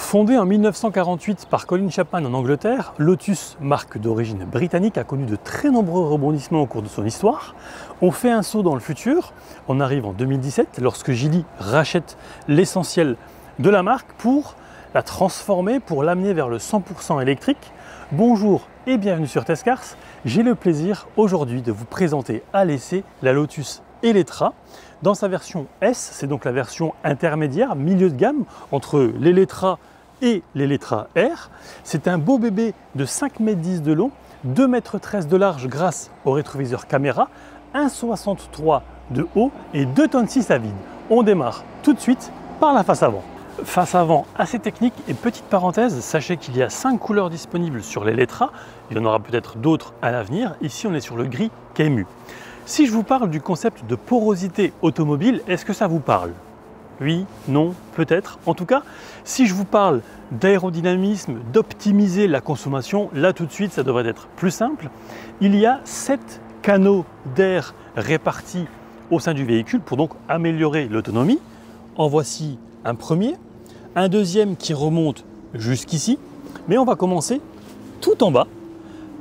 Fondé en 1948 par Colin Chapman en Angleterre, Lotus, marque d'origine britannique, a connu de très nombreux rebondissements au cours de son histoire. On fait un saut dans le futur, on arrive en 2017 lorsque Geely rachète l'essentiel de la marque pour la transformer, pour l'amener vers le 100% électrique. Bonjour et bienvenue sur Testcars. J'ai le plaisir aujourd'hui de vous présenter à l'essai la Lotus Eletre. Dans sa version S, c'est donc la version intermédiaire, milieu de gamme, entre l'Eletre et l'Eletre R. C'est un beau bébé de 5,10 m de long, 2,13 m de large grâce au rétroviseur caméra, 1,63 m de haut et 2,6 tonnes à vide. On démarre tout de suite par la face avant. Face avant assez technique et petite parenthèse, sachez qu'il y a 5 couleurs disponibles sur l'Eletre, il y en aura peut-être d'autres à l'avenir. Ici on est sur le gris KMU. Si je vous parle du concept de porosité automobile, est-ce que ça vous parle? Oui, non, peut-être. En tout cas, si je vous parle d'aérodynamisme, d'optimiser la consommation, là tout de suite ça devrait être plus simple. Il y a 7 canaux d'air répartis au sein du véhicule pour donc améliorer l'autonomie. En voici un premier, un deuxième qui remonte jusqu'ici, mais on va commencer tout en bas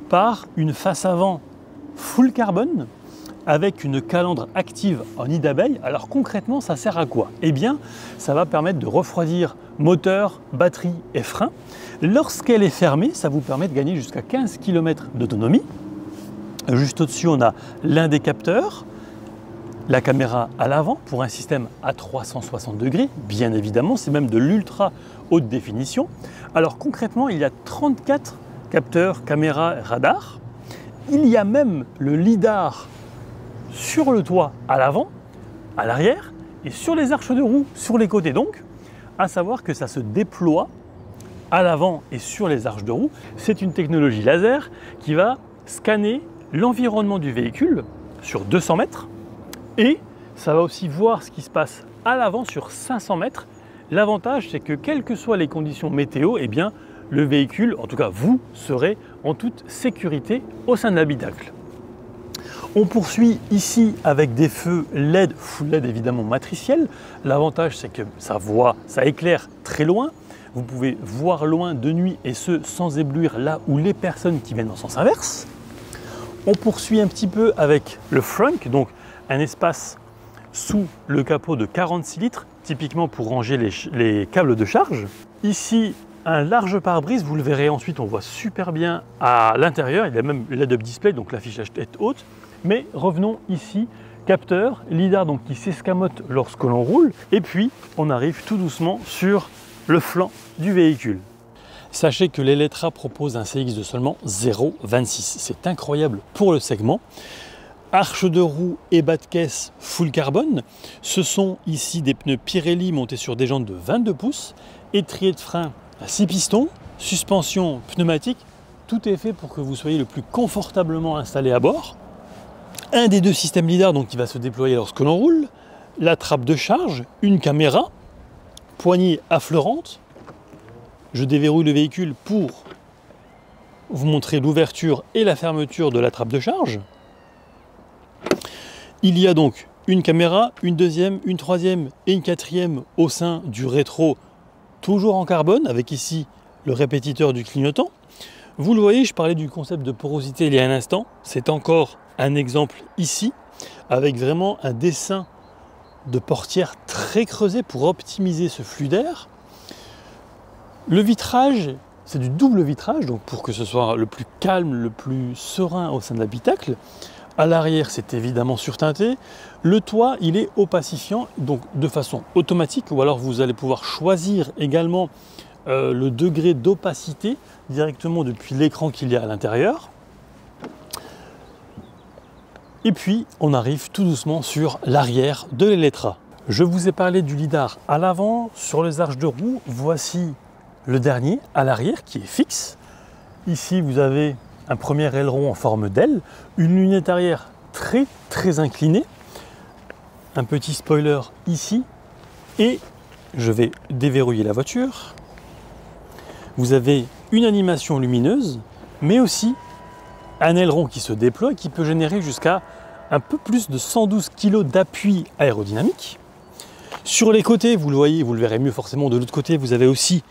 par une face avant full carbone avec une calandre active en nid d'abeille. Alors concrètement, ça sert à quoi? Eh bien, ça va permettre de refroidir moteur, batterie et frein. Lorsqu'elle est fermée, ça vous permet de gagner jusqu'à 15 km d'autonomie. Juste au-dessus, on a l'un des capteurs, la caméra à l'avant pour un système à 360 degrés, bien évidemment, c'est même de l'ultra haute définition. Alors concrètement, il y a 34 capteurs, caméras, radars. Il y a même le lidar sur le toit à l'avant, à l'arrière et sur les arches de roue sur les côtés. Donc, à savoir que ça se déploie à l'avant et sur les arches de roue. C'est une technologie laser qui va scanner l'environnement du véhicule sur 200 mètres et ça va aussi voir ce qui se passe à l'avant sur 500 mètres. L'avantage, c'est que quelles que soient les conditions météo, eh bien, le véhicule, en tout cas vous, serez en toute sécurité au sein de l'habitacle. On poursuit ici avec des feux LED, full LED évidemment matriciels. L'avantage c'est que ça éclaire très loin. Vous pouvez voir loin de nuit et ce sans éblouir là où les personnes qui viennent en sens inverse. On poursuit un petit peu avec le frunk, donc un espace sous le capot de 46 litres, typiquement pour ranger les câbles de charge. Ici, un large pare-brise, vous le verrez ensuite, on voit super bien à l'intérieur. Il y a même l'head-up display, donc l'affichage tête haute. Mais revenons ici, capteur, lidar donc qui s'escamote lorsque l'on roule. Et puis, on arrive tout doucement sur le flanc du véhicule. Sachez que l'Eletre propose un CX de seulement 0,26. C'est incroyable pour le segment. Arche de roue et bas de caisse full carbone. Ce sont ici des pneus Pirelli montés sur des jantes de 22 pouces. Étrier de frein à 6 pistons, suspension pneumatique. Tout est fait pour que vous soyez le plus confortablement installé à bord. Un des deux systèmes lidar donc, qui va se déployer lorsque l'on roule, la trappe de charge, une caméra, poignée affleurante. Je déverrouille le véhicule pour vous montrer l'ouverture et la fermeture de la trappe de charge. Il y a donc une caméra, une deuxième, une troisième et une quatrième au sein du rétro, toujours en carbone, avec ici le répétiteur du clignotant. Vous le voyez, je parlais du concept de porosité il y a un instant. C'est encore un exemple ici, avec vraiment un dessin de portière très creusé pour optimiser ce flux d'air. Le vitrage, c'est du double vitrage, donc pour que ce soit le plus calme, le plus serein au sein de l'habitacle. À l'arrière, c'est évidemment surteinté. Le toit, il est opacifiant, donc de façon automatique, ou alors vous allez pouvoir choisir également le degré d'opacité directement depuis l'écran qu'il y a à l'intérieur. Et puis, on arrive tout doucement sur l'arrière de l'Eletre. Je vous ai parlé du lidar à l'avant, sur les arches de roue. Voici le dernier à l'arrière qui est fixe. Ici, vous avez un premier aileron en forme d'aile, une lunette arrière très inclinée, un petit spoiler ici, et je vais déverrouiller la voiture. Vous avez une animation lumineuse, mais aussi un aileron qui se déploie et qui peut générer jusqu'à un peu plus de 112 kg d'appui aérodynamique. Sur les côtés, vous le voyez, vous le verrez mieux forcément de l'autre côté, vous avez aussi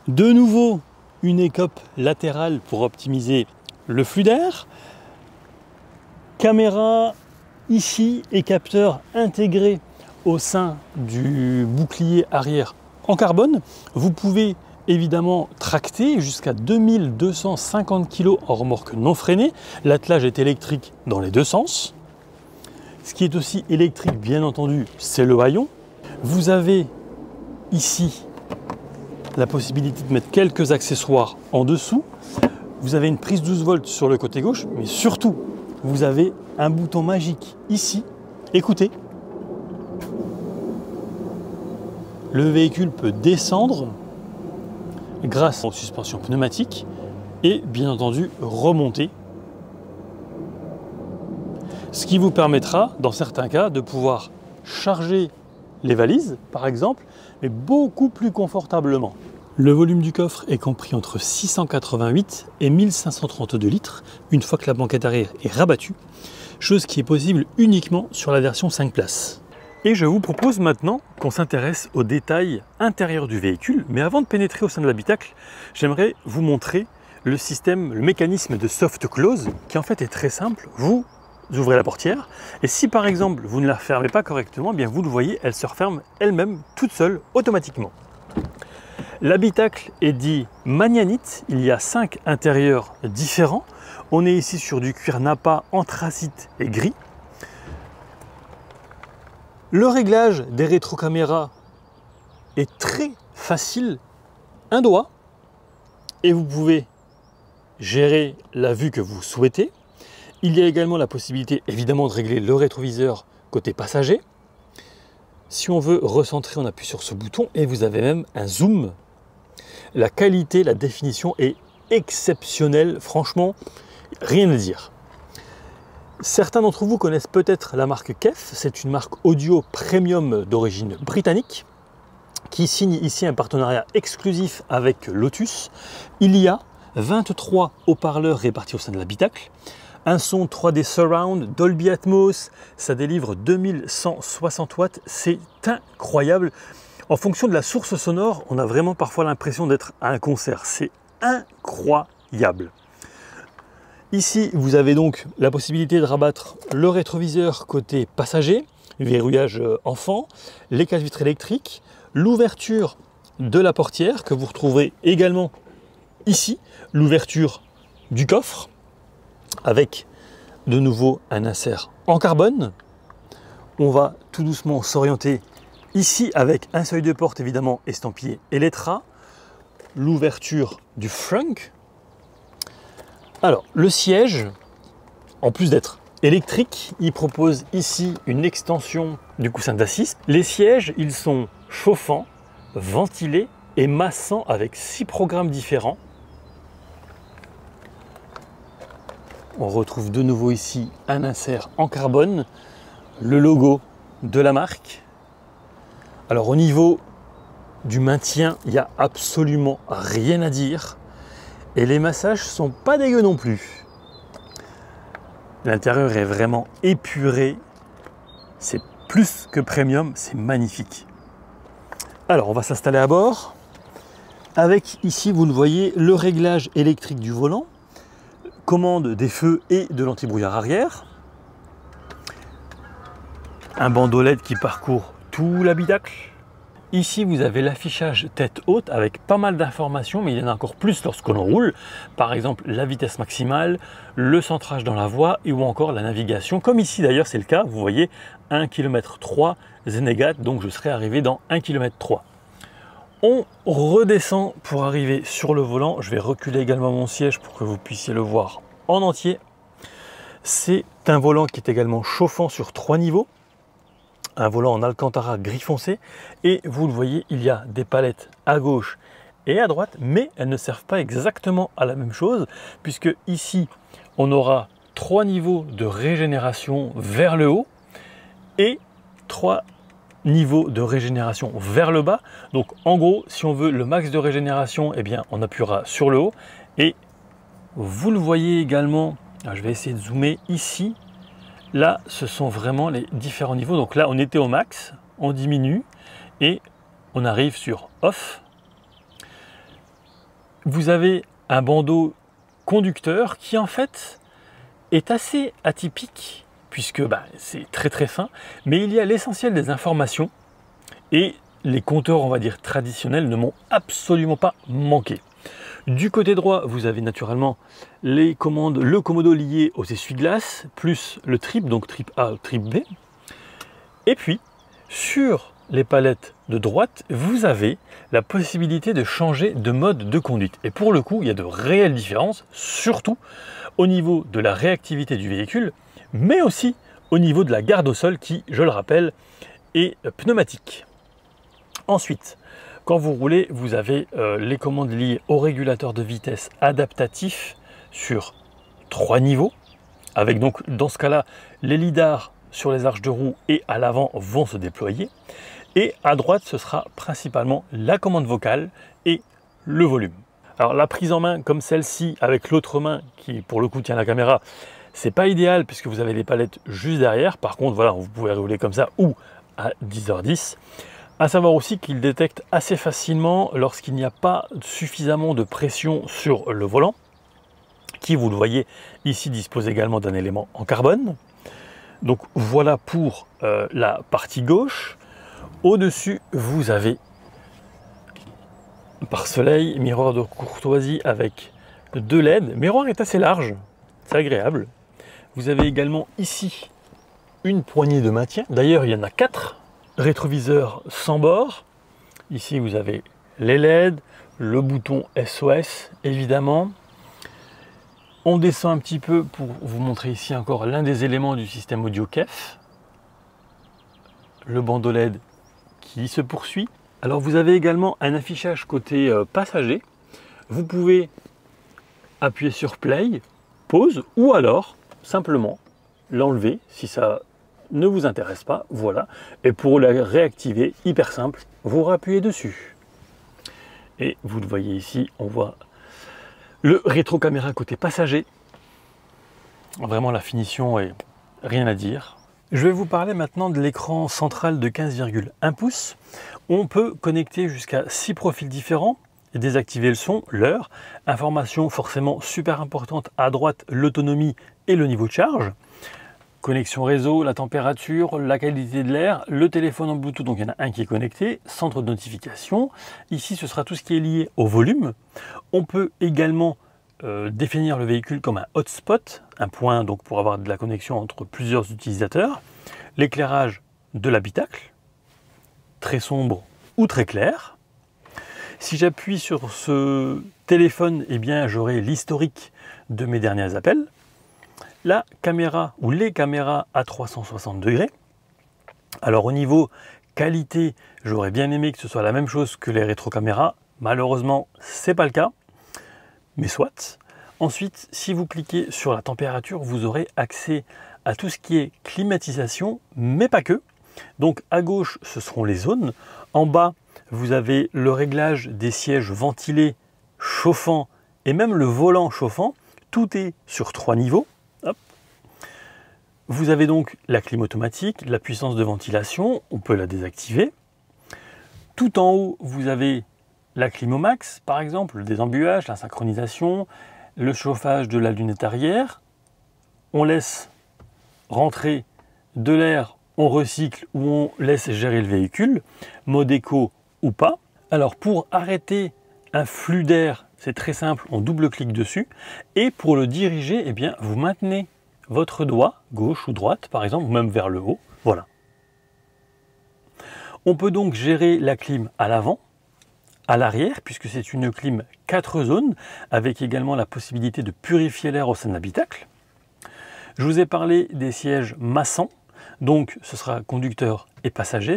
De nouveau, une écope latérale pour optimiser le flux d'air. Caméra ici et capteur intégré au sein du bouclier arrière en carbone. Vous pouvez évidemment tracter jusqu'à 2250 kg en remorque non freinée. L'attelage est électrique dans les deux sens. Ce qui est aussi électrique, bien entendu, c'est le haillon. Vous avez ici la possibilité de mettre quelques accessoires en dessous. Vous avez une prise 12 volts sur le côté gauche, mais surtout, vous avez un bouton magique ici. Écoutez. Le véhicule peut descendre grâce aux suspensions pneumatiques et bien entendu remonter. Ce qui vous permettra, dans certains cas, de pouvoir charger les valises, par exemple, mais beaucoup plus confortablement. Le volume du coffre est compris entre 688 et 1532 litres, une fois que la banquette arrière est rabattue, chose qui est possible uniquement sur la version 5 places. Et je vous propose maintenant qu'on s'intéresse aux détails intérieurs du véhicule, mais avant de pénétrer au sein de l'habitacle, j'aimerais vous montrer le système, le mécanisme de soft close, qui en fait est très simple. Vous ouvrez la portière, et si par exemple vous ne la fermez pas correctement, eh bien vous le voyez, elle se referme elle-même toute seule automatiquement. L'habitacle est dit Magnanite, il y a 5 intérieurs différents. On est ici sur du cuir Nappa, anthracite et gris. Le réglage des rétrocaméras est très facile, un doigt, et vous pouvez gérer la vue que vous souhaitez. Il y a également la possibilité évidemment de régler le rétroviseur côté passager. Si on veut recentrer, on appuie sur ce bouton et vous avez même un zoom. La qualité, la définition est exceptionnelle, franchement, rien à dire. Certains d'entre vous connaissent peut-être la marque KEF, c'est une marque audio premium d'origine britannique qui signe ici un partenariat exclusif avec Lotus. Il y a 23 haut-parleurs répartis au sein de l'habitacle, un son 3D Surround, Dolby Atmos, ça délivre 2160 watts, c'est incroyable. En fonction de la source sonore, on a vraiment parfois l'impression d'être à un concert, c'est incroyable. Ici, vous avez donc la possibilité de rabattre le rétroviseur côté passager, verrouillage enfant, les 4 vitres électriques, l'ouverture de la portière que vous retrouverez également ici, l'ouverture du coffre avec de nouveau un insert en carbone. On va tout doucement s'orienter ici avec un seuil de porte évidemment estampillé Elettra, l'ouverture du frunk. Alors, le siège, en plus d'être électrique, il propose ici une extension du coussin d'assise. Les sièges, ils sont chauffants, ventilés et massants avec 6 programmes différents. On retrouve de nouveau ici un insert en carbone, le logo de la marque. Alors, au niveau du maintien, il n'y a absolument rien à dire. Et les massages sont pas dégueux non plus. L'intérieur est vraiment épuré. C'est plus que premium, c'est magnifique. Alors, on va s'installer à bord. Avec ici, vous le voyez, le réglage électrique du volant, commande des feux et de l'antibrouillard arrière. Un bandeau LED qui parcourt tout l'habitacle. Ici, vous avez l'affichage tête haute avec pas mal d'informations, mais il y en a encore plus lorsque l'on roule. Par exemple, la vitesse maximale, le centrage dans la voie et ou encore la navigation. Comme ici d'ailleurs, c'est le cas. Vous voyez 1 km 3 Zénégat, donc je serai arrivé dans 1 km 3. On redescend pour arriver sur le volant. Je vais reculer également mon siège pour que vous puissiez le voir en entier. C'est un volant qui est également chauffant sur 3 niveaux. Un volant en Alcantara gris foncé et vous le voyez, il y a des palettes à gauche et à droite, mais elles ne servent pas exactement à la même chose puisque ici on aura 3 niveaux de régénération vers le haut et 3 niveaux de régénération vers le bas. Donc en gros, si on veut le max de régénération, eh bien on appuiera sur le haut et vous le voyez également. Alors, je vais essayer de zoomer ici. Là, ce sont vraiment les différents niveaux. Donc là, on était au max, on diminue et on arrive sur off. vous avez un bandeau conducteur qui en fait est assez atypique puisque c'est très très fin, mais il y a l'essentiel des informations et les compteurs, on va dire, traditionnels ne m'ont absolument pas manqué. Du côté droit, vous avez naturellement les commandes, le commodo lié aux essuie-glaces, plus le trip, donc trip A, trip B. Et puis, sur les palettes de droite, vous avez la possibilité de changer de mode de conduite. Et pour le coup, il y a de réelles différences, surtout au niveau de la réactivité du véhicule, mais aussi au niveau de la garde au sol qui, je le rappelle, est pneumatique. Ensuite, quand vous roulez, vous avez les commandes liées au régulateur de vitesse adaptatif sur 3 niveaux, avec donc dans ce cas-là, les lidars sur les arches de roue et à l'avant vont se déployer. Et à droite, ce sera principalement la commande vocale et le volume. Alors la prise en main comme celle-ci avec l'autre main qui pour le coup tient la caméra, c'est pas idéal puisque vous avez les palettes juste derrière. Par contre, voilà, vous pouvez rouler comme ça ou à 10h10. À savoir aussi qu'il détecte assez facilement lorsqu'il n'y a pas suffisamment de pression sur le volant, qui, vous le voyez ici, dispose également d'un élément en carbone. Donc voilà pour la partie gauche. Au-dessus, vous avez pare-soleil, miroir de courtoisie avec 2 LED. Le miroir est assez large, c'est agréable. Vous avez également ici une poignée de maintien. D'ailleurs, il y en a 4. Rétroviseur sans bord. Ici, vous avez les LED, le bouton SOS, évidemment. On descend un petit peu pour vous montrer ici encore l'un des éléments du système audio KEF. Le bandeau LED qui se poursuit. Alors, vous avez également un affichage côté passager. Vous pouvez appuyer sur Play, pause, ou alors simplement l'enlever si ça ne vous intéresse pas, voilà. Et pour la réactiver, hyper simple, vous rappuyez dessus. Et vous le voyez ici, on voit le rétro-caméra côté passager. Vraiment, la finition est rien à dire. Je vais vous parler maintenant de l'écran central de 15,1 pouces. On peut connecter jusqu'à 6 profils différents et désactiver le son, l'heure. Information forcément super importante à droite, l'autonomie et le niveau de charge. Connexion réseau, la température, la qualité de l'air, le téléphone en Bluetooth, donc il y en a un qui est connecté, centre de notification. Ici, ce sera tout ce qui est lié au volume. On peut également définir le véhicule comme un hotspot, un point donc pour avoir de la connexion entre plusieurs utilisateurs. L'éclairage de l'habitacle, très sombre ou très clair. Si j'appuie sur ce téléphone, eh bien j'aurai l'historique de mes derniers appels. La caméra ou les caméras à 360 degrés. Alors au niveau qualité, j'aurais bien aimé que ce soit la même chose que les rétrocaméras. Malheureusement, c'est pas le cas, mais soit. Ensuite, si vous cliquez sur la température, vous aurez accès à tout ce qui est climatisation, mais pas que. Donc à gauche, ce seront les zones. En bas, vous avez le réglage des sièges ventilés, chauffants et même le volant chauffant. Tout est sur 3 niveaux. Hop. Vous avez donc la clim automatique, la puissance de ventilation, on peut la désactiver. Tout en haut, vous avez la clim au max, par exemple, le désembuage, la synchronisation, le chauffage de la lunette arrière. On laisse rentrer de l'air, on recycle ou on laisse gérer le véhicule, mode éco ou pas. Alors pour arrêter un flux d'air, c'est très simple, on double-clique dessus. Et pour le diriger, eh bien, vous maintenez votre doigt, gauche ou droite par exemple, ou même vers le haut, voilà. On peut donc gérer la clim à l'avant, à l'arrière, puisque c'est une clim 4 zones, avec également la possibilité de purifier l'air au sein de l'habitacle. Je vous ai parlé des sièges massants, donc ce sera conducteur et passager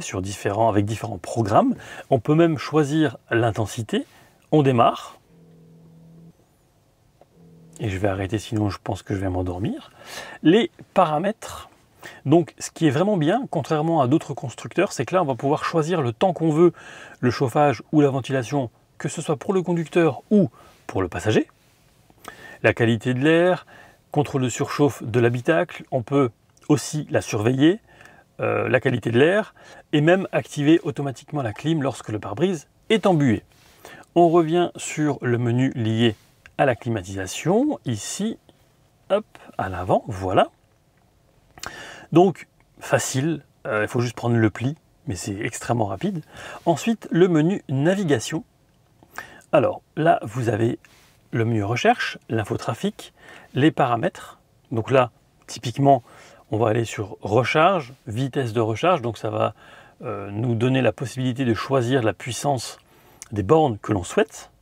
avec différents programmes. On peut même choisir l'intensité. On démarre. Et je vais arrêter, sinon je pense que je vais m'endormir. Les paramètres. Donc ce qui est vraiment bien, contrairement à d'autres constructeurs, c'est que là on va pouvoir choisir le temps qu'on veut, le chauffage ou la ventilation, que ce soit pour le conducteur ou pour le passager. La qualité de l'air, contrôle de surchauffe de l'habitacle, on peut aussi la surveiller, la qualité de l'air, et même activer automatiquement la clim lorsque le pare-brise est embué. On revient sur le menu lié à la climatisation, ici, hop, à l'avant, voilà. Donc, facile, il faut juste prendre le pli, mais c'est extrêmement rapide. Ensuite, le menu navigation. Alors, là, vous avez le menu recherche, l'infotrafic, les paramètres. Donc là, typiquement, on va aller sur recharge, vitesse de recharge, donc ça va nous donner la possibilité de choisir la puissance des bornes que l'on souhaite.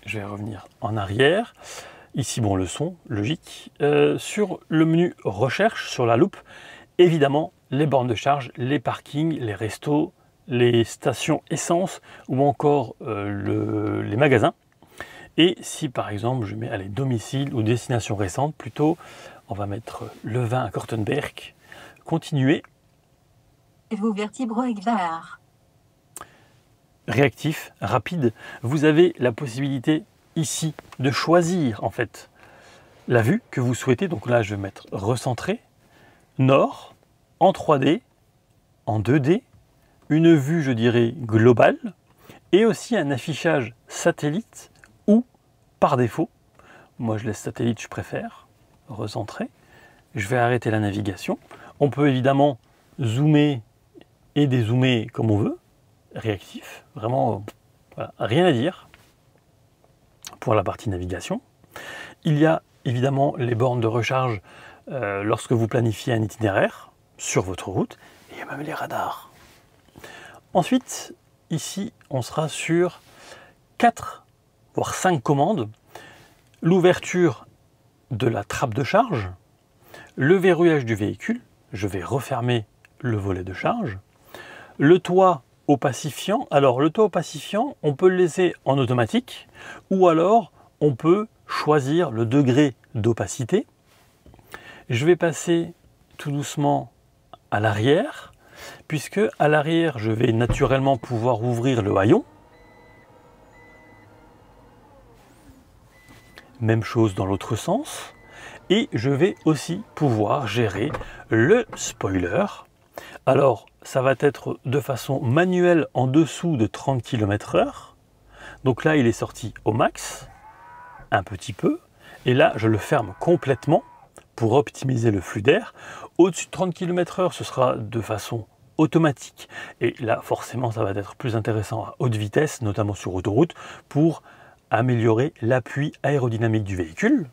Je vais revenir en arrière. Ici, bon, le son, logique. Sur le menu recherche, sur la loupe, évidemment, les bornes de charge, les parkings, les restos, les stations essence ou encore les magasins. Et si par exemple je mets allez, domicile ou destination récente, plutôt on va mettre le vin à Kortenberg, continuer. Réactif, rapide, vous avez la possibilité ici de choisir en fait la vue que vous souhaitez. Donc là je vais mettre recentré, nord, en 3D, en 2D, une vue je dirais globale et aussi un affichage satellite ou par défaut. Moi je laisse satellite, je préfère, recentrer. Je vais arrêter la navigation. On peut évidemment zoomer et dézoomer comme on veut. Réactif, vraiment voilà, rien à dire pour la partie navigation. Il y a évidemment les bornes de recharge lorsque vous planifiez un itinéraire sur votre route, et il y a même les radars. Ensuite, ici, on sera sur 4 voire 5 commandes. L'ouverture de la trappe de charge, le verrouillage du véhicule, je vais refermer le volet de charge, le toit opacifiant. Alors le toit opacifiant, on peut le laisser en automatique ou alors on peut choisir le degré d'opacité. Je vais passer tout doucement à l'arrière, puisque à l'arrière, je vais naturellement pouvoir ouvrir le haillon. Même chose dans l'autre sens. Et je vais aussi pouvoir gérer le spoiler. Alors, ça va être de façon manuelle en dessous de 30 km/h. Donc là, il est sorti au max, un petit peu. Et là, je le ferme complètement pour optimiser le flux d'air. Au-dessus de 30 km/h, ce sera de façon automatique. Et là, forcément, ça va être plus intéressant à haute vitesse, notamment sur autoroute, pour améliorer l'appui aérodynamique du véhicule.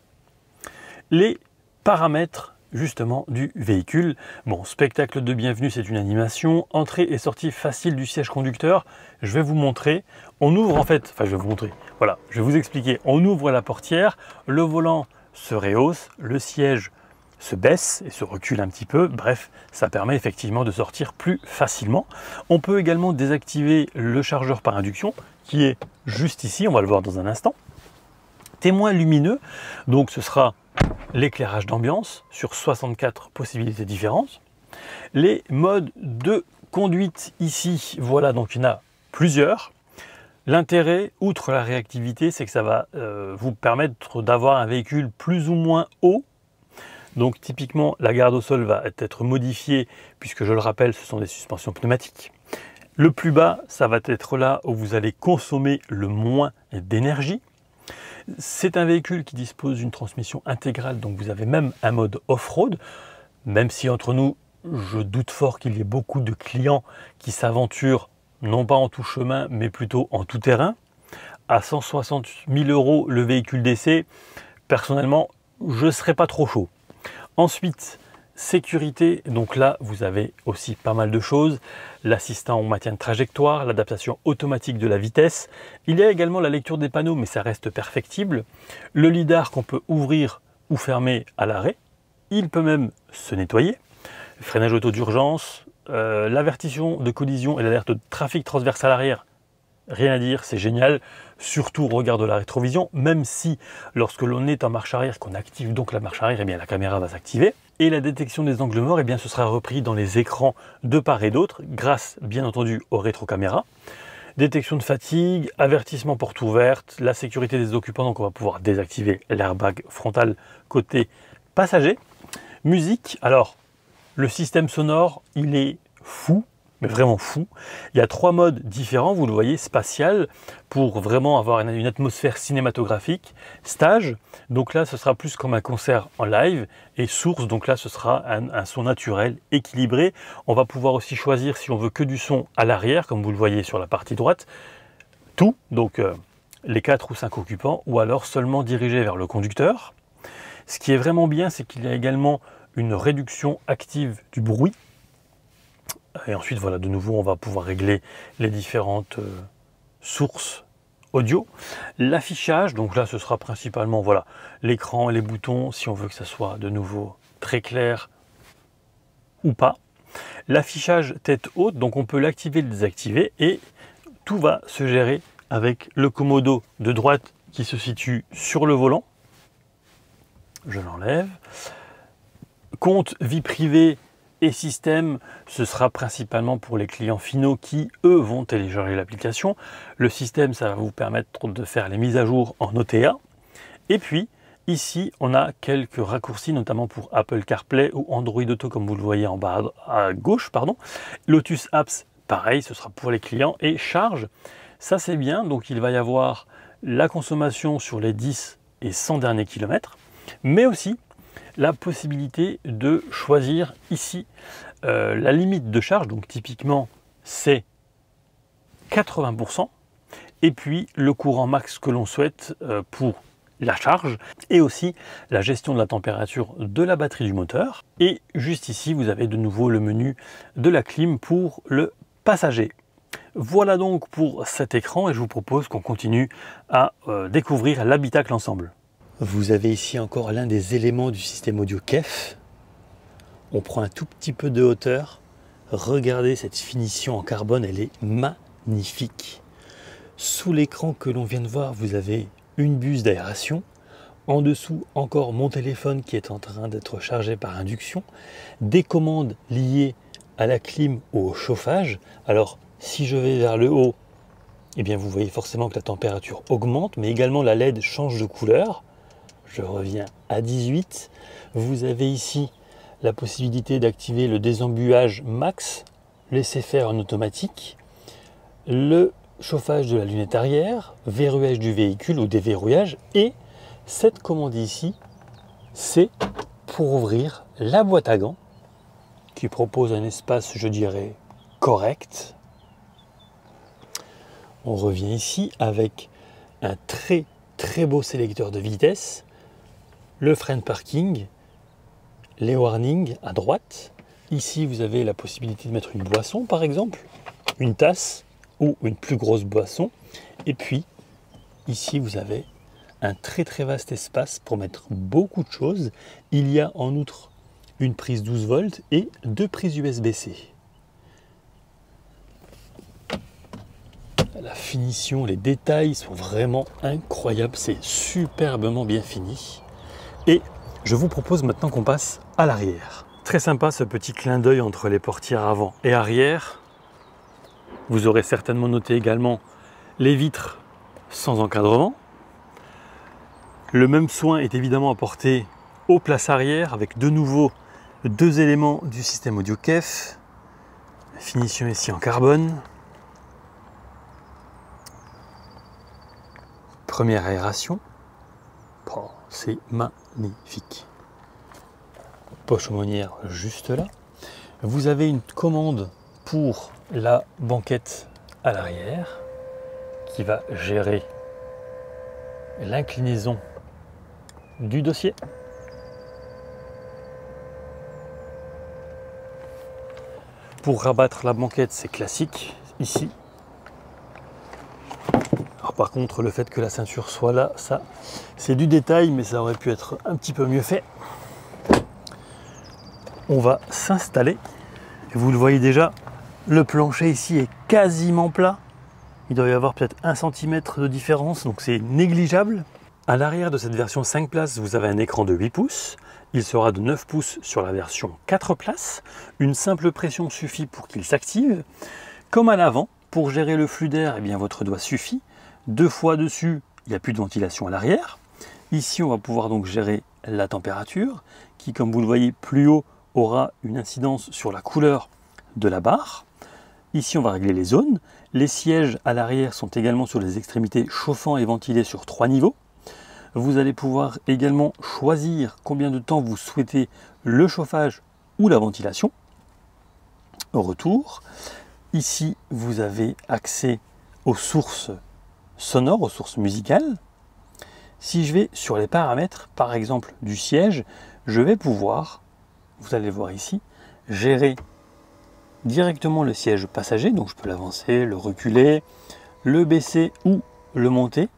Les paramètres justement du véhicule. Bon, spectacle de bienvenue, c'est une animation. Entrée et sortie facile du siège conducteur. Je vais vous montrer. On ouvre en fait, enfin je vais vous montrer. Voilà, je vais vous expliquer. On ouvre la portière, le volant se rehausse, le siège se baisse et se recule un petit peu. Bref, ça permet effectivement de sortir plus facilement. On peut également désactiver le chargeur par induction qui est juste ici. On va le voir dans un instant. Témoin lumineux, donc ce sera l'éclairage d'ambiance sur 64 possibilités différentes. Les modes de conduite ici, voilà, donc il y en a plusieurs. L'intérêt, outre la réactivité, c'est que ça va vous permettre d'avoir un véhicule plus ou moins haut. Donc typiquement, la garde au sol va être modifiée, puisque je le rappelle, ce sont des suspensions pneumatiques. Le plus bas, ça va être là où vous allez consommer le moins d'énergie. C'est un véhicule qui dispose d'une transmission intégrale, donc vous avez même un mode off-road, même si entre nous, je doute fort qu'il y ait beaucoup de clients qui s'aventurent, non pas en tout chemin, mais plutôt en tout terrain. À 160 000 € le véhicule d'essai, personnellement, je ne serais pas trop chaud. Ensuite, sécurité, donc là vous avez aussi pas mal de choses, l'assistant au maintien de trajectoire, l'adaptation automatique de la vitesse, il y a également la lecture des panneaux mais ça reste perfectible, le lidar qu'on peut ouvrir ou fermer à l'arrêt, il peut même se nettoyer, freinage auto d'urgence, l'avertissement de collision et l'alerte de trafic transversal arrière, rien à dire, c'est génial, surtout au regard de la rétrovision, même si lorsque l'on est en marche arrière, qu'on active donc la marche arrière, eh bien la caméra va s'activer. Et la détection des angles morts, eh bien ce sera repris dans les écrans de part et d'autre, grâce bien entendu aux rétrocaméras. Détection de fatigue, avertissement porte ouverte, la sécurité des occupants, donc on va pouvoir désactiver l'airbag frontal côté passager. Musique, alors le système sonore, il est fou, mais vraiment fou. Il y a 3 modes différents, vous le voyez, spatial, pour vraiment avoir une atmosphère cinématographique. Stage, donc là ce sera plus comme un concert en live. Et source, donc là ce sera un son naturel, équilibré. On va pouvoir aussi choisir si on veut que du son à l'arrière, comme vous le voyez sur la partie droite. Tout, donc les 4 ou 5 occupants, ou alors seulement dirigé vers le conducteur. Ce qui est vraiment bien, c'est qu'il y a également une réduction active du bruit. Et ensuite, voilà, de nouveau, on va pouvoir régler les différentes sources audio. L'affichage, donc là, ce sera principalement voilà, l'écran, les boutons, si on veut que ça soit de nouveau très clair ou pas. L'affichage tête haute, donc on peut l'activer, le désactiver, et tout va se gérer avec le commodo de droite qui se situe sur le volant. Je l'enlève. Compte vie privée et système, ce sera principalement pour les clients finaux qui, eux, vont télécharger l'application. Le système, ça va vous permettre de faire les mises à jour en OTA. Et puis, ici, on a quelques raccourcis, notamment pour Apple CarPlay ou Android Auto, comme vous le voyez en bas à gauche. Lotus Apps, pareil, ce sera pour les clients. Et charge, ça c'est bien. Donc, il va y avoir la consommation sur les 10 et 100 derniers kilomètres, mais aussi la possibilité de choisir ici la limite de charge, donc typiquement c'est 80%, et puis le courant max que l'on souhaite pour la charge, et aussi la gestion de la température de la batterie du moteur. Et juste ici, vous avez de nouveau le menu de la clim pour le passager. Voilà donc pour cet écran, et je vous propose qu'on continue à découvrir l'habitacle ensemble. Vous avez ici encore l'un des éléments du système audio KEF. On prend un tout petit peu de hauteur. Regardez cette finition en carbone, elle est magnifique. Sous l'écran que l'on vient de voir, vous avez une buse d'aération. En dessous, encore mon téléphone qui est en train d'être chargé par induction. Des commandes liées à la clim ou au chauffage. Alors, si je vais vers le haut, eh bien, vous voyez forcément que la température augmente, mais également la LED change de couleur. Je reviens à 18. Vous avez ici la possibilité d'activer le désembuage max, laisser faire en automatique, le chauffage de la lunette arrière, verrouillage du véhicule ou déverrouillage. Et cette commande ici, c'est pour ouvrir la boîte à gants qui propose un espace, je dirais, correct. On revient ici avec un très beau sélecteur de vitesse. Le frein parking, les warnings à droite. Ici, vous avez la possibilité de mettre une boisson, par exemple, une tasse ou une plus grosse boisson. Et puis, ici, vous avez un très vaste espace pour mettre beaucoup de choses. Il y a en outre une prise 12 volts et 2 prises USB-C. La finition, les détails sont vraiment incroyables. C'est superbement bien fini. Et je vous propose maintenant qu'on passe à l'arrière. Très sympa ce petit clin d'œil entre les portières avant et arrière. Vous aurez certainement noté également les vitres sans encadrement. Le même soin est évidemment apporté aux places arrière avec de nouveau 2 éléments du système audio KEF. Finition ici en carbone. Première aération. Oh, c'est magnifique. Poche aumônière juste là. Vous avez une commande pour la banquette à l'arrière qui va gérer l'inclinaison du dossier. Pour rabattre la banquette, c'est classique ici. Alors par contre, le fait que la ceinture soit là, ça c'est du détail, mais ça aurait pu être un petit peu mieux fait. On va s'installer. Vous le voyez déjà, le plancher ici est quasiment plat. Il doit y avoir peut-être 1 cm de différence, donc c'est négligeable. À l'arrière de cette version 5 places, vous avez un écran de 8 pouces. Il sera de 9 pouces sur la version 4 places. Une simple pression suffit pour qu'il s'active. Comme à l'avant, pour gérer le flux d'air, eh bien votre doigt suffit. 2 fois dessus, il n'y a plus de ventilation à l'arrière. Ici, on va pouvoir donc gérer la température, qui, comme vous le voyez plus haut, aura une incidence sur la couleur de la barre. Ici, on va régler les zones. Les sièges à l'arrière sont également sur les extrémités chauffants et ventilés sur 3 niveaux. Vous allez pouvoir également choisir combien de temps vous souhaitez le chauffage ou la ventilation. Au retour, ici, vous avez accès aux sources sonores, aux sources musicales. Si je vais sur les paramètres, par exemple du siège, je vais pouvoir, vous allez voir ici, gérer directement le siège passager, donc je peux l'avancer, le reculer, le baisser ou le monter.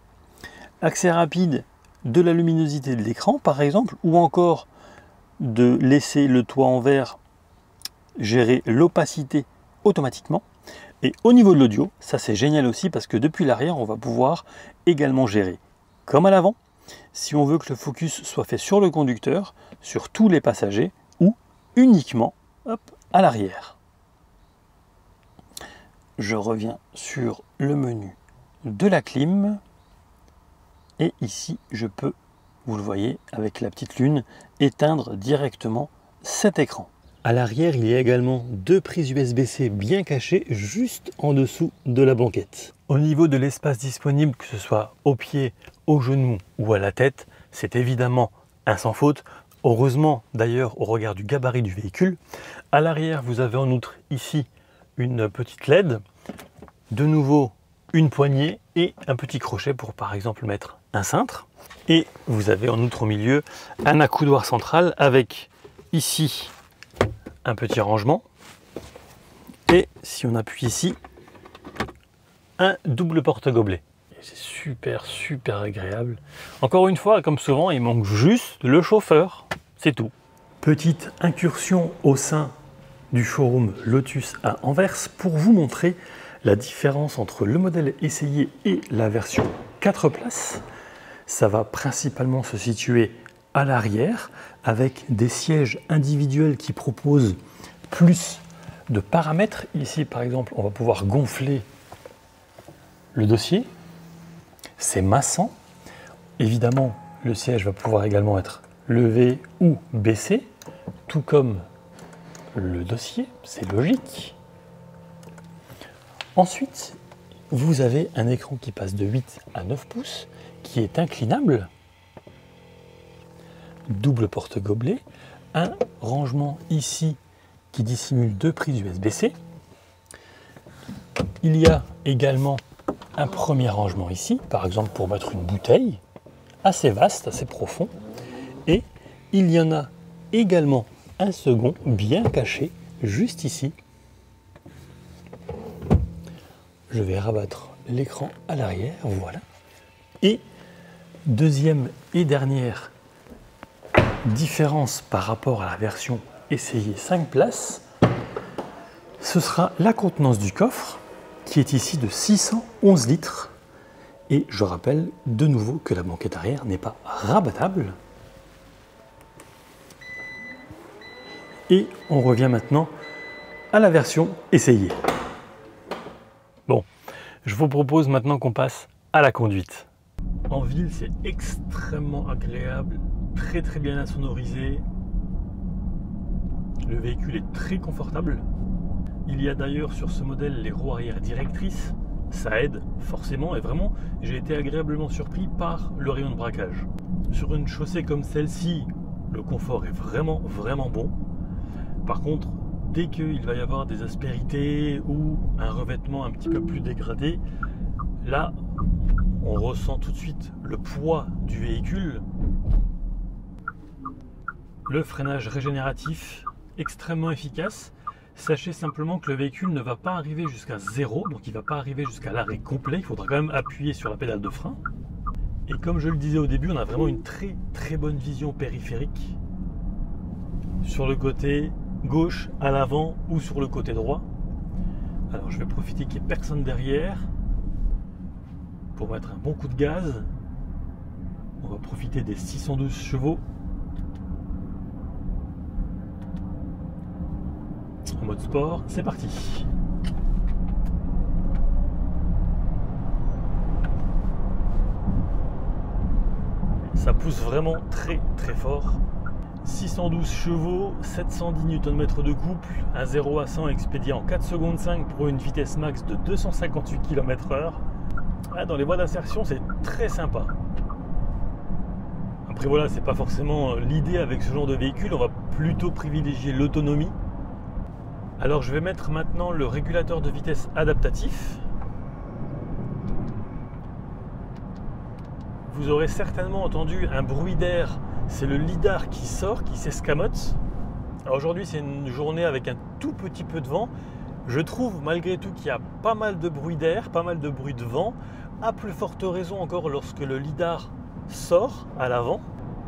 Accès rapide de la luminosité de l'écran par exemple, ou encore de laisser le toit en verre gérer l'opacité automatiquement. Et au niveau de l'audio, ça c'est génial aussi parce que depuis l'arrière, on va pouvoir également gérer, comme à l'avant, si on veut que le focus soit fait sur le conducteur, sur tous les passagers ou uniquement à l'arrière. Je reviens sur le menu de la clim et ici je peux, vous le voyez avec la petite lune, éteindre directement cet écran. À l'arrière, il y a également 2 prises USB-C bien cachées juste en dessous de la banquette. Au niveau de l'espace disponible, que ce soit au pied, au genou ou à la tête, c'est évidemment un sans faute. Heureusement d'ailleurs au regard du gabarit du véhicule. À l'arrière, vous avez en outre ici une petite LED, de nouveau une poignée et un petit crochet pour par exemple mettre un cintre. Et vous avez en outre au milieu un accoudoir central avec ici un petit rangement et si on appuie ici un double porte-gobelet. C'est super agréable. Encore une fois, comme souvent, il manque juste le chauffeur, c'est tout. Petite incursion au sein du showroom Lotus à Anvers pour vous montrer la différence entre le modèle essayé et la version 4 places. Ça va principalement se situer à l'arrière avec des sièges individuels qui proposent plus de paramètres. Ici par exemple on va pouvoir gonfler le dossier, c'est massant. Évidemment le siège va pouvoir également être levé ou baissé, tout comme le dossier, c'est logique. Ensuite vous avez un écran qui passe de 8 à 9 pouces qui est inclinable, double porte-gobelet, un rangement ici qui dissimule 2 prises USB-C. Il y a également un premier rangement ici, par exemple pour mettre une bouteille, assez vaste, assez profond. Et il y en a également un second bien caché, juste ici. Je vais rabattre l'écran à l'arrière, voilà. Et deuxième et dernière différence par rapport à la version essayée 5 places, ce sera la contenance du coffre qui est ici de 611 litres. Et je rappelle de nouveau que la banquette arrière n'est pas rabattable. Et on revient maintenant à la version essayée. Bon, je vous propose maintenant qu'on passe à la conduite. En ville, c'est extrêmement agréable, très bien insonorisé. Le véhicule est très confortable. Il y a d'ailleurs sur ce modèle les roues arrière directrices. Ça aide forcément et vraiment, j'ai été agréablement surpris par le rayon de braquage. Sur une chaussée comme celle-ci, le confort est vraiment bon. Par contre, dès qu'il va y avoir des aspérités ou un revêtement un petit peu plus dégradé, là, on ressent tout de suite le poids du véhicule. Le freinage régénératif, extrêmement efficace. Sachez simplement que le véhicule ne va pas arriver jusqu'à 0, donc il ne va pas arriver jusqu'à l'arrêt complet. Il faudra quand même appuyer sur la pédale de frein. Et comme je le disais au début, on a vraiment une très bonne vision périphérique sur le côté gauche, à l'avant ou sur le côté droit. Alors je vais profiter qu'il n'y ait personne derrière pour mettre un bon coup de gaz. On va profiter des 612 chevaux. En mode sport, c'est parti. Ça pousse vraiment très fort. 612 chevaux, 710 Nm de couple, un 0 à 100 expédié en 4 secondes 5 pour une vitesse max de 258 km/h. Ah, dans les voies d'insertion, c'est très sympa. Après voilà, c'est pas forcément l'idée avec ce genre de véhicule, on va plutôt privilégier l'autonomie. Alors je vais mettre maintenant le régulateur de vitesse adaptatif. Vous aurez certainement entendu un bruit d'air, c'est le lidar qui sort, qui s'escamote. Alors aujourd'hui c'est une journée avec un tout petit peu de vent. Je trouve malgré tout qu'il y a pas mal de bruit d'air, pas mal de bruit de vent. À plus forte raison encore lorsque le lidar sort à l'avant.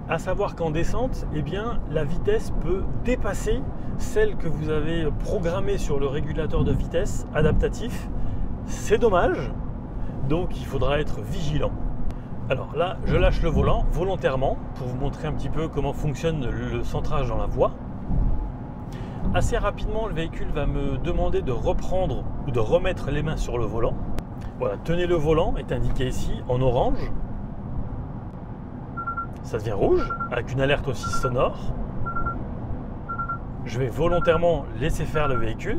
À savoir qu'en descente, eh bien, la vitesse peut dépasser celle que vous avez programmée sur le régulateur de vitesse adaptatif. C'est dommage, donc il faudra être vigilant. Alors là, je lâche le volant volontairement pour vous montrer un petit peu comment fonctionne le centrage dans la voie. Assez rapidement, le véhicule va me demander de reprendre ou de remettre les mains sur le volant. Voilà, tenez le volant est indiqué ici en orange. Ça devient rouge avec une alerte aussi sonore. Je vais volontairement laisser faire le véhicule.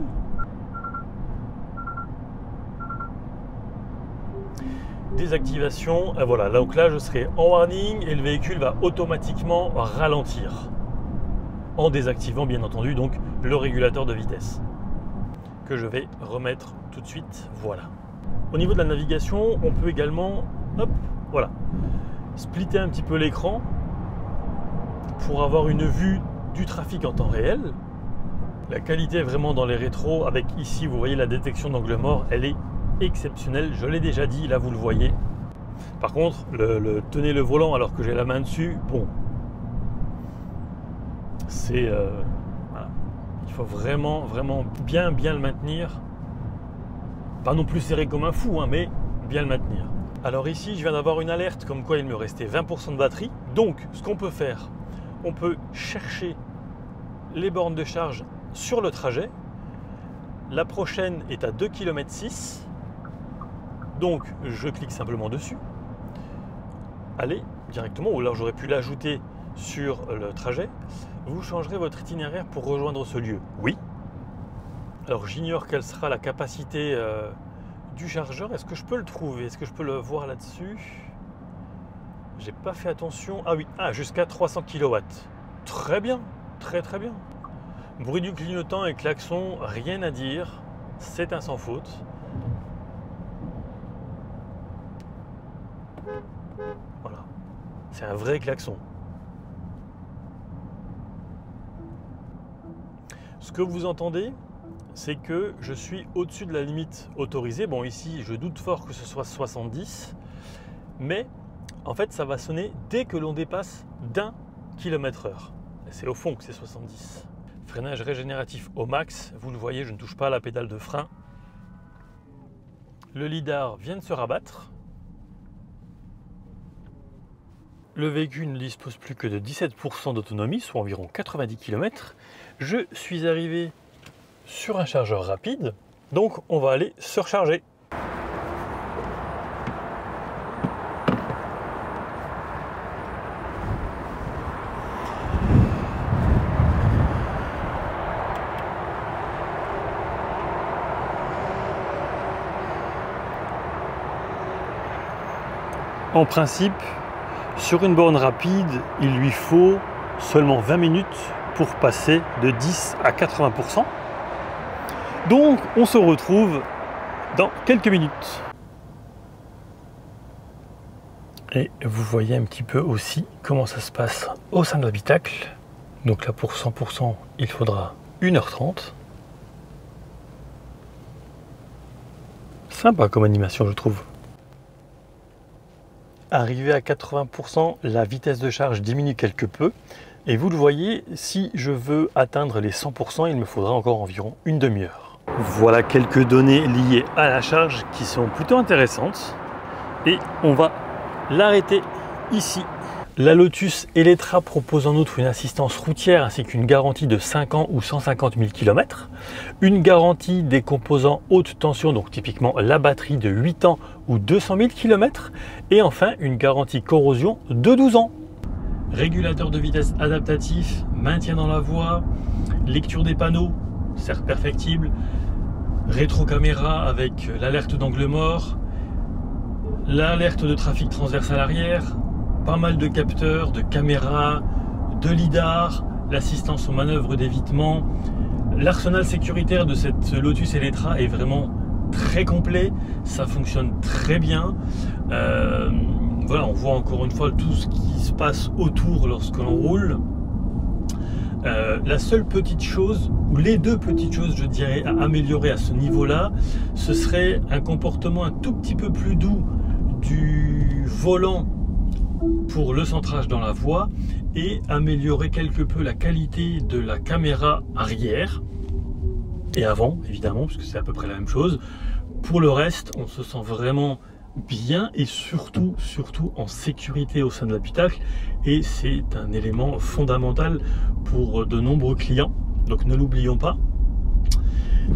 Désactivation, et voilà, donc là je serai en warning et le véhicule va automatiquement ralentir. En désactivant bien entendu donc le régulateur de vitesse. Que je vais remettre tout de suite, voilà. Au niveau de la navigation, on peut également, hop, voilà, splitter un petit peu l'écran pour avoir une vue du trafic en temps réel. La qualité est vraiment dans les rétros avec ici vous voyez la détection d'angle mort, elle est exceptionnelle, je l'ai déjà dit, là vous le voyez. Par contre tenez le volant alors que j'ai la main dessus, bon, c'est voilà. Il faut vraiment bien le maintenir, pas non plus serré comme un fou hein, mais bien le maintenir. Alors ici, je viens d'avoir une alerte comme quoi il me restait 20% de batterie. Donc, ce qu'on peut faire, on peut chercher les bornes de charge sur le trajet. La prochaine est à 2,6 km. Donc, je clique simplement dessus. Allez, directement, ou alors j'aurais pu l'ajouter sur le trajet. Vous changerez votre itinéraire pour rejoindre ce lieu. Oui. Alors, j'ignore quelle sera la capacité du chargeur. Est-ce que je peux le trouver? Est-ce que je peux le voir là-dessus? J'ai pas fait attention. Ah oui, jusqu'à 300 kW. Très bien, très bien. Bruit du clignotant et klaxon, rien à dire. C'est un sans faute. Voilà. C'est un vrai klaxon. Ce que vous entendez, c'est que je suis au-dessus de la limite autorisée. Bon, ici, je doute fort que ce soit 70, mais en fait, ça va sonner dès que l'on dépasse d'1 km/h. C'est au fond que c'est 70. Freinage régénératif au max. Vous le voyez, je ne touche pas à la pédale de frein. Le lidar vient de se rabattre. Le véhicule ne dispose plus que de 17% d'autonomie, soit environ 90 km. Je suis arrivé sur un chargeur rapide, donc on va aller se recharger. En principe, sur une borne rapide, il lui faut seulement 20 minutes pour passer de 10 à 80%. Donc, on se retrouve dans quelques minutes. Et vous voyez un petit peu aussi comment ça se passe au sein de l'habitacle. Donc là, pour 100%, il faudra 1h30. Sympa comme animation, je trouve. Arrivé à 80%, la vitesse de charge diminue quelque peu. Et vous le voyez, si je veux atteindre les 100%, il me faudra encore environ une demi-heure. Voilà quelques données liées à la charge qui sont plutôt intéressantes. Et on va l'arrêter ici. La Lotus Eletre propose en outre une assistance routière ainsi qu'une garantie de 5 ans ou 150 000 km. Une garantie des composants haute tension, donc typiquement la batterie de 8 ans ou 200 000 km. Et enfin une garantie corrosion de 12 ans. régulateur de vitesse adaptatif, maintien dans la voie, lecture des panneaux, certes perfectible, rétro-caméra avec l'alerte d'angle mort, l'alerte de trafic transversal arrière, pas mal de capteurs, de caméras, de lidar, l'assistance aux manœuvres d'évitement. L'arsenal sécuritaire de cette Lotus Eletre est vraiment très complet, ça fonctionne très bien. Voilà, on voit encore une fois tout ce qui se passe autour lorsque l'on roule. La seule petite chose, ou les deux petites choses, je dirais, à améliorer à ce niveau-là, ce serait un comportement un tout petit peu plus doux du volant pour le centrage dans la voie et améliorer quelque peu la qualité de la caméra arrière et avant, évidemment, parce que c'est à peu près la même chose. Pour le reste, on se sent vraiment bien et surtout en sécurité au sein de l'habitacle, et c'est un élément fondamental pour de nombreux clients, donc ne l'oublions pas.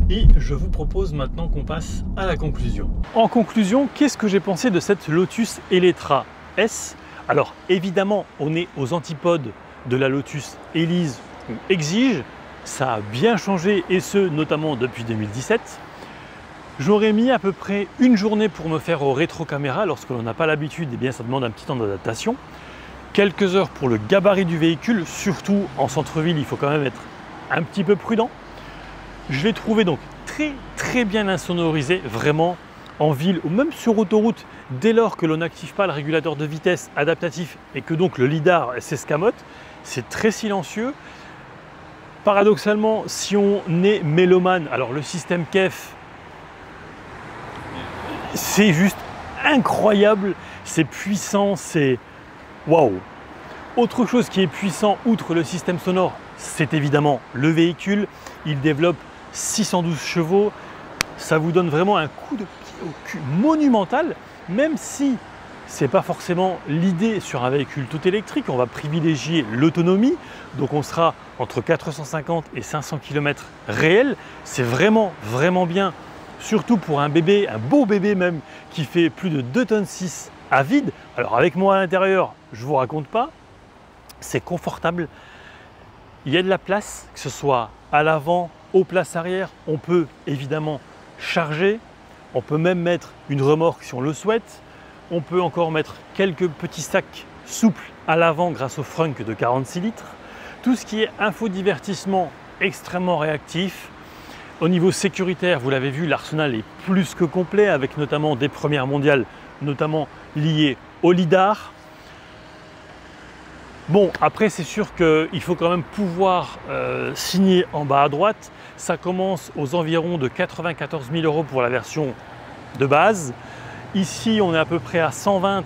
Et je vous propose maintenant qu'on passe à la conclusion. En conclusion, qu'est-ce que j'ai pensé de cette Lotus Eletre S? Alors évidemment, on est aux antipodes de la Lotus Elise ou Exige, ça a bien changé et ce notamment depuis 2017. J'aurais mis à peu près une journée pour me faire aux rétro-caméras. Lorsque l'on n'a pas l'habitude, eh bien ça demande un petit temps d'adaptation. Quelques heures pour le gabarit du véhicule, surtout en centre-ville, il faut quand même être un petit peu prudent. Je l'ai trouvé donc très bien insonorisé, vraiment en ville ou même sur autoroute, dès lors que l'on n'active pas le régulateur de vitesse adaptatif et que donc le lidar s'escamote, c'est très silencieux. Paradoxalement, si on est mélomane, alors le système KEF, c'est juste incroyable, c'est puissant, c'est waouh. Autre chose qui est puissant, outre le système sonore, c'est évidemment le véhicule. Il développe 612 chevaux, ça vous donne vraiment un coup de pied au cul monumental, même si c'est pas forcément l'idée sur un véhicule tout électrique. On va privilégier l'autonomie, donc on sera entre 450 et 500 km réels. C'est vraiment bien, surtout pour un bébé, un beau bébé même, qui fait plus de 2,6 tonnes à vide. Alors avec moi à l'intérieur, je vous raconte pas, c'est confortable. Il y a de la place, que ce soit à l'avant, aux places arrière. On peut évidemment charger, on peut même mettre une remorque si on le souhaite. On peut encore mettre quelques petits sacs souples à l'avant grâce au frunk de 46 litres. Tout ce qui est infodivertissement extrêmement réactif. Au niveau sécuritaire, vous l'avez vu, l'arsenal est plus que complet avec notamment des premières mondiales, notamment liées au lidar. Bon, après c'est sûr qu'il faut quand même pouvoir signer en bas à droite. Ça commence aux environs de 94 000 € pour la version de base. Ici, on est à peu près à 120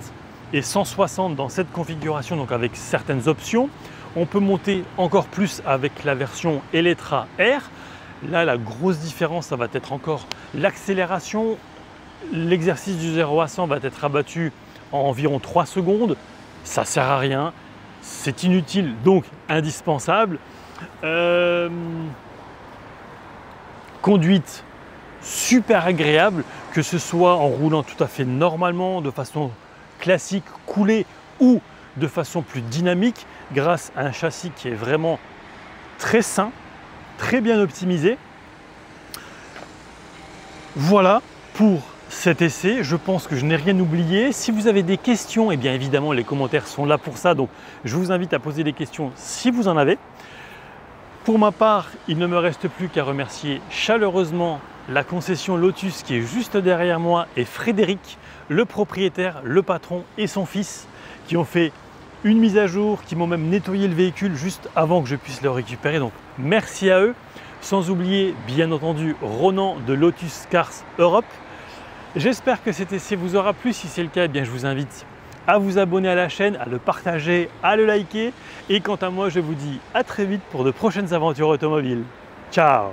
et 160 dans cette configuration, donc avec certaines options. On peut monter encore plus avec la version Eletre R. Là, la grosse différence, ça va être encore l'accélération. L'exercice du 0 à 100 va être abattu en environ 3 secondes. Ça ne sert à rien. C'est inutile, donc indispensable. Conduite super agréable, que ce soit en roulant tout à fait normalement, de façon classique, coulée ou de façon plus dynamique, grâce à un châssis qui est vraiment très sain, très bien optimisé. Voilà pour cet essai. Je pense que je n'ai rien oublié. Si vous avez des questions, eh bien évidemment les commentaires sont là pour ça, donc je vous invite à poser des questions si vous en avez. Pour ma part, il ne me reste plus qu'à remercier chaleureusement la concession Lotus qui est juste derrière moi et Frédéric, le propriétaire, le patron et son fils qui ont fait une mise à jour, qui m'ont même nettoyé le véhicule juste avant que je puisse le récupérer. Donc merci à eux. Sans oublier bien entendu Ronan de Lotus Cars Europe. J'espère que cet essai vous aura plu. Si c'est le cas, eh bien, je vous invite à vous abonner à la chaîne, à le partager, à le liker. Et quant à moi, je vous dis à très vite pour de prochaines aventures automobiles. Ciao!